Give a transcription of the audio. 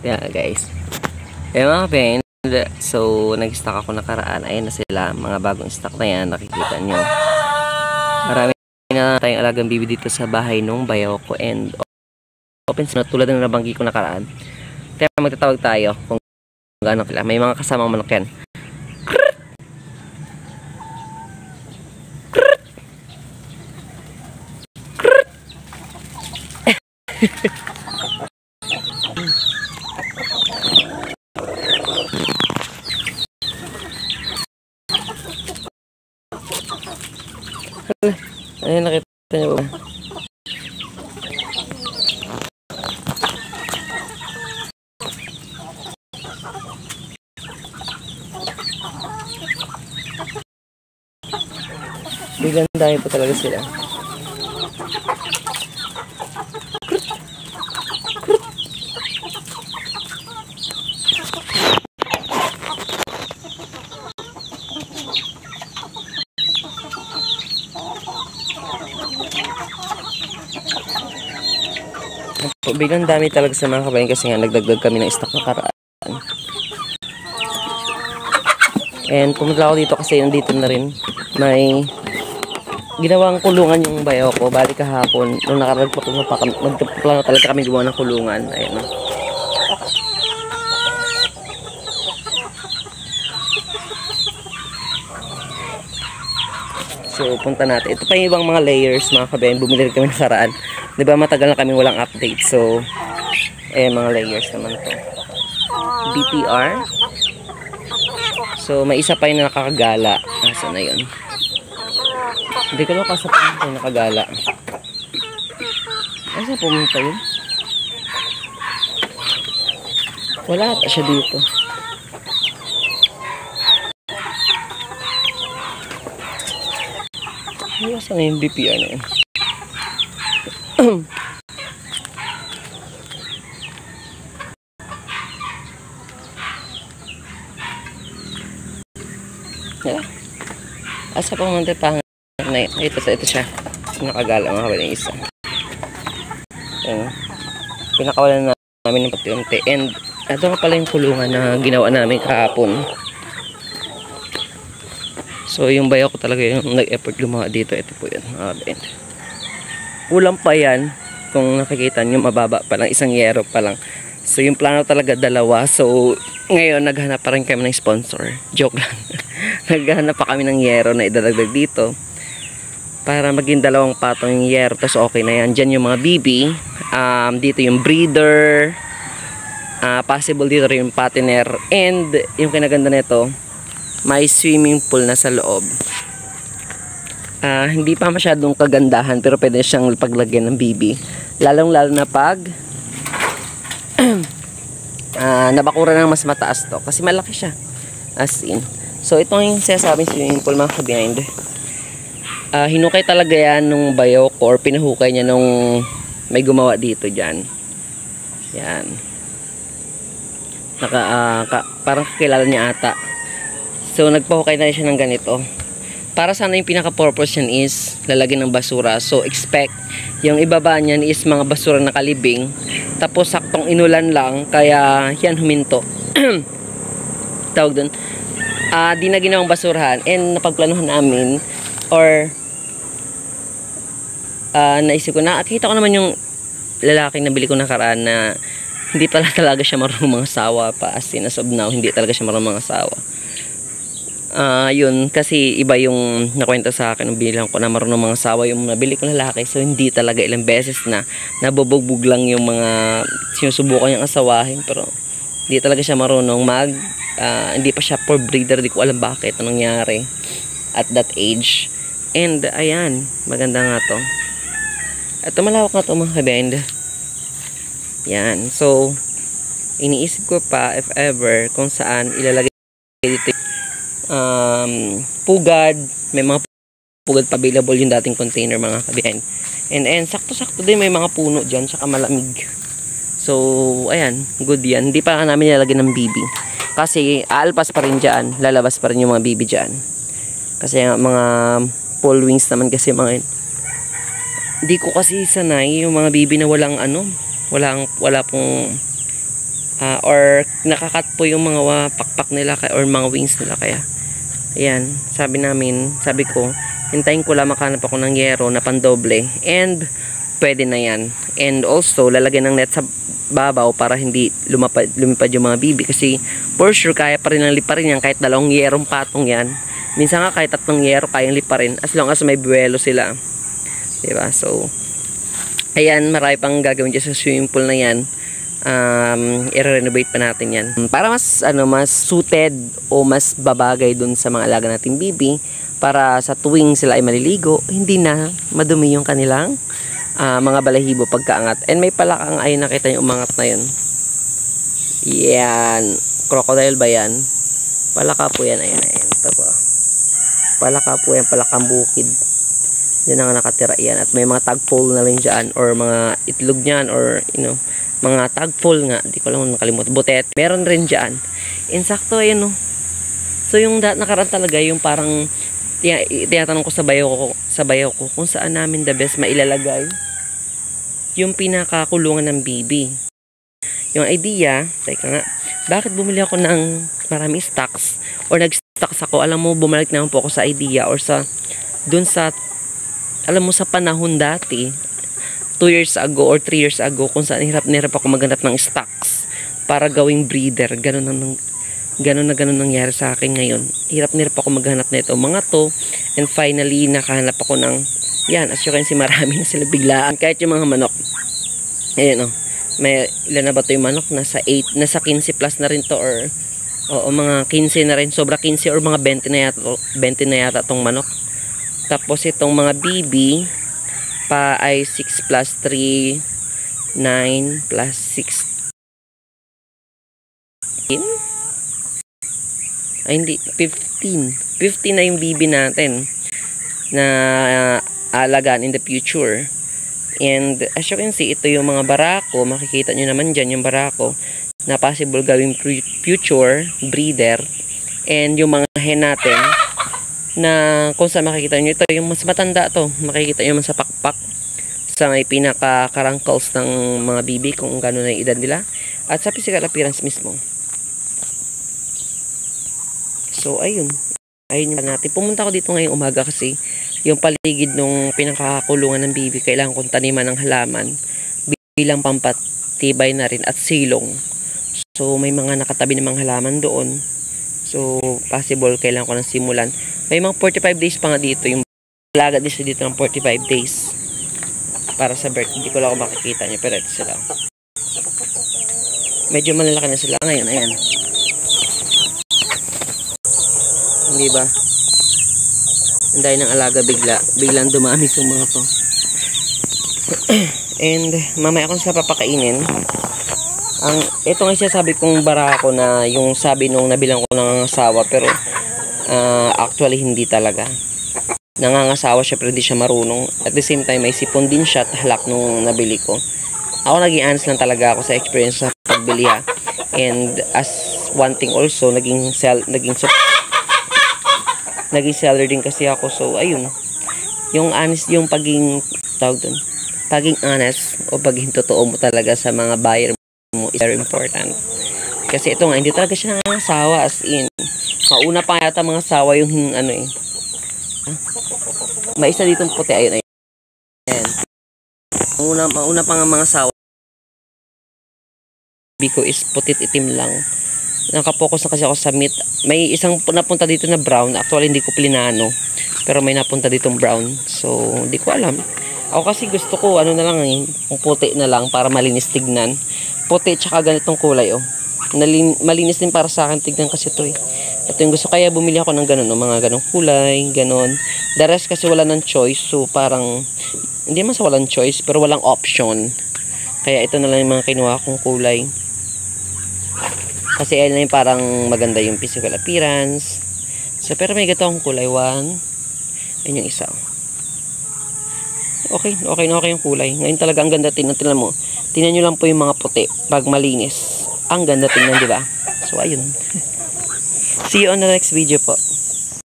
Yeah, guys. Eh mga kapatid, so nag-stock ako nakaraan. Ayan na sila, mga bagong stock na yan, nakikita nyo. Marami na tayong alagang bibi dito sa bahay nung bayaw ko, and open na tulad ng nabanggi ko nakaraan. Kaya magtatawag tayo kung gaano sila. May mga kasamang manok yan. Ayun, nakita nyo ba? Biglang dami po talaga sila. Biglang dami talaga sa mga kabayan kasi nga nagdagdag kami ng stock nakaraan. And pumunta ako dito kasi nandito na rin may ginawang kulungan yung bayaw ko. Bali kahapon nung nagplano talaga kami gumawa ng kulungan. Ayan. So punta natin. Ito pa yung ibang mga layers mga kabayan. Bumili rin kami nakaraan. Diba matagal na kami walang update. So mga layers naman to. BTR. So may isa pa yung nakakagala. Asa na yun? Hindi ko lang kasa pumunta yung nakagala. Asa pumunta yun? Wala ata siya dito. Asa na yung BPR na yun? Asa pa mga pa na ito siya nakagala mga kapatid isa. Pinakawalan namin ng pati-unti, and ito nga pala yung kulungan na ginawa namin kahapon. So yung bayaw ko talaga yung nag-effort gumawa dito. Ito po yun mga kapatid. Kulang pa yan kung nakikita nyo, mababa pa lang, isang yero pa lang. So yung plano talaga dalawa. So ngayon naghanap pa rin kami ng sponsor. Joke lang. Naghanap pa kami ng yero na idadagdag dito para maging dalawang patong yung yero. Tapos okay na yan. Diyan yung mga bibi. Dito yung breeder. Possible dito rin yung patiner. And yung kinaganda nito, may swimming pool na sa loob. Hindi pa masyadong kagandahan pero pwede siyang paglagyan ng bibi. Lalong lalo na pag nabakura ng mas mataas to. Kasi malaki siya. As in. So itong yung sinasabing swimming pool mga ka-behind. Hinukay talaga yan nung bayaw ko, or pinahukay niya nung may gumawa dito dyan. Yan. Parang kakilala niya ata. So nagpahukay na siya ng ganito. Para sana yung pinaka-purpose yan is lalagyan ng basura. So expect yung ibaba niyan is mga basura na kalibing. Tapos saktong inulan lang, kaya yan huminto. Tawag dun. Di na ginawang basurahan, and napagplanuhan namin, or naisip ko na, kita ko naman yung lalaking nabili ko nakaraan na hindi pala talaga siya marunong mangasawa pa. As in, as of now, hindi talaga siya marunong mangasawa. Yun, kasi iba yung nakwento sa akin nung bilang ko na marunong mangasawa yung nabili ko lalaki. So hindi talaga, ilang beses na nabubugbog lang yung mga sinusubukan niyang asawahin, pero hindi talaga siya marunong hindi pa siya for breeder. Di ko alam bakit anong nangyari at that age. And ayan, maganda nga to. Ito malawak na to mga kabend. Yan, so iniisip ko pa if ever kung saan ilalagay dito pugad. May mga pugad pa available yung dating container mga kabend. And sakto-sakto din may mga puno dyan, saka malamig. So ayan, good yan. Hindi pa namin ilalagay ng bibi kasi aalpas pa rin dyan, lalabas pa rin yung mga bibi dyan kasi mga full wings naman kasi mga Di ko kasi sanay yung mga bibi na walang ano, wala pong or nakakat po yung mga pakpak nila or mga wings nila. Kaya ayan, sabi ko hintayin ko lang makahanap ako ng yero na pandoble, and pwede na yan. And also lalagyan ng net sa babaw para hindi lumipad yung mga bibi, kasi for sure kaya pa rin ang liparin yan kahit 2 yerong patong yan. Minsan nga kahit 3 yero kayang liparin as long as may buwelo sila, diba? So ayan, marami pang gagawin dyan sa swimming pool na yan. I-renovate pa natin yan para mas suited o mas babagay dun sa mga alaga nating bibi, para sa tuwing sila ay maliligo hindi na madumi yung kanilang mga balahibo pagkaangat. And may palakang, ay nakita nyo umangat na yun. Yan, crocodile ba yan? Palaka po yan. Ayan. Ito po, palaka po yan, palakang bukid. Yan ang nakatira yan. At may mga tagpole na rin dyan, or mga itlog nyan, or mga tagpole nga, di ko lang nakalimutan. Butet, meron rin dyan. Insakto, ayan So yung nakaraan talaga, yung parang tinatanong ko sa bayaw ko kung saan namin the best mailalagay yung pinakakulungan ng bibi. Yung idea, teka nga, bakit bumili ako ng marami stocks or nag-stocks ako? Alam mo, bumalik naman po ako sa idea or dun sa alam mo, sa panahon dati 2 years ago or 3 years ago, kung saan hirap ako maghanap ng stocks para gawing breeder. Ganun na nangyari sa akin ngayon. Hirap ako maghanap nito mga to, and finally nakahanap ako ng yan. As you can see, marami na sila biglaan. Kahit yung mga manok, ayan may ilan na ba to yung manok? Nasa 15 plus na rin to, or mga 15 na rin, sobra 15 or mga 20 na yata tong manok. Tapos itong mga bibi pa ay 6 plus 3 9 plus 16, ay hindi, 15 na yung bibi natin na alagaan in the future. And as you can see, ito yung mga barako. Makikita nyo naman dyan yung barako na possible gawing future breeder. And yung mga hen natin na kung saan makikita nyo, ito yung mas matanda to, makikita nyo naman sa pakpak sa may pinaka-karankles ng mga bibi kung gano'n na yung edad nila, at sa physical appearance mismo. So ayun yung natin. Pumunta ko dito ngayong umaga kasi yung paligid ng pinakakulungan ng bibi kailangan kong taniman ng halaman bilang pampatibay na rin at silong. So may mga nakatabi ng mga halaman doon. So possible kailangan ko nang simulan. May mga 45 days pa nga dito. Yung alaga din siya dito ng 45 days para sa birth. Hindi ko lang kung makikita nyo, pero ito sila. Medyo malalaki na sila ngayon. Ayan. Hindi ba? Ang dahil ng alaga biglang dumami itong mga to. And mamaya ko sila papakainin. Ito nga siya sabi kong barako na yung sabi nung nabilang ko ng asawa, pero actually hindi talaga. Nangangasawa siya pero hindi siya marunong. At the same time may sipon din siya at halak nung nabili ko. Ako naging honest lang talaga ako sa experience sa pagbili ha. And as one thing also, naging seller din kasi ako. So ayun, yung honest, yung paging honest o paging totoo mo talaga sa mga buyer mo is very important. Kasi ito nga, hindi talaga siya nangangasawa, as in mauna pa yata mga sawa yung may isa ditong puti, ayun. Mauna pa nga mga sawa. Biko is putit itim lang. Nakapokus na kasi ako sa meat. May isang napunta dito na brown. Actually hindi ko plinano, pero may napunta ditong brown. So hindi ko alam. Ako kasi gusto ko na lang puti na lang para malinis tignan. Puti tsaka ganitong kulay malinis din para sa akin tignan kasi ito Ito yung gusto, kaya bumili ako ng ganun, mga ganong kulay, ganon. The rest kasi wala ng choice, so parang hindi man sa walang choice, pero walang option. Kaya ito na lang yung mga kinuha kong kulay. Kasi ayun na yung parang maganda yung physical appearance. So pero may gato akong kulay 1. Ayun yung isa. Okay yung kulay. Ngayon talaga ang ganda tingnan mo. Tingnan nyo lang po yung mga puti pag malinis. Ang ganda tingnan, di ba? So ayun. See you on the next video po.